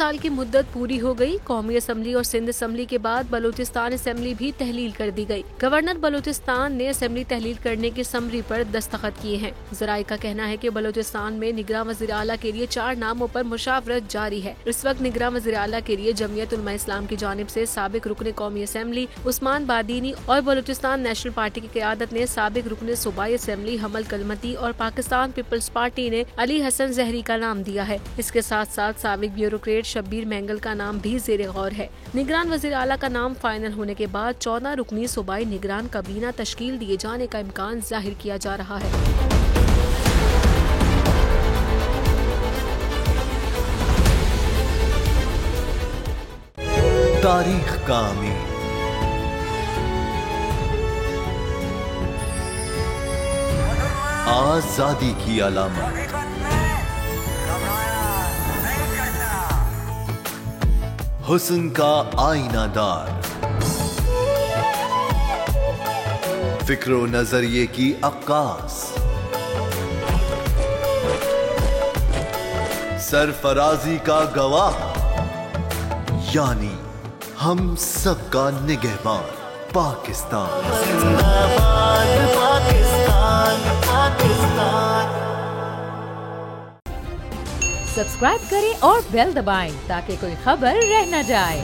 साल की मुद्दत पूरी हो गई। कौमी असम्बली और सिंध असम्बली के बाद बलूचिस्तान असम्बली भी तहलील कर दी गई। गवर्नर बलूचिस्तान ने असम्बली तहलील करने की समरी पर दस्तखत किए हैं। ज़राए का कहना है कि बलूचिस्तान में निगरान वज़ीर आला के लिए 4 नामों पर मुशावरत जारी है। इस वक्त निगरान वज़ीर आला के लिए जमीयत उलमा इस्लाम की जानिब से साबिक रुकन कौमी असम्बली उस्मान बादीनी और बलूचिस्तान नेशनल पार्टी की क़यादत ने साबिक रुकन सूबाई असम्बली हमल कलमती और पाकिस्तान पीपल्स पार्टी ने अली हसन जहरी का नाम दिया है। इसके साथ साथ साबिक ब्यूरोक्रेट शब्बीर मेंगल का नाम भी ज़ेरे गौर है। निगरान वज़ीर आला का नाम फाइनल होने के बाद 14 रुकनी सूबाई निगरान काबीना तश्कील दिए जाने का इम्कान जाहिर किया जा रहा है। तारीख का अमीर आजादी की अलामत, हुस्न का आईनादार, फिक्र व नजरिए की अक्कास, सरफराजी का गवाह, यानी हम सबका निगहबान पाकिस्तान। सब्सक्राइब करें और बेल दबाएं ताकि कोई खबर रह न जाए।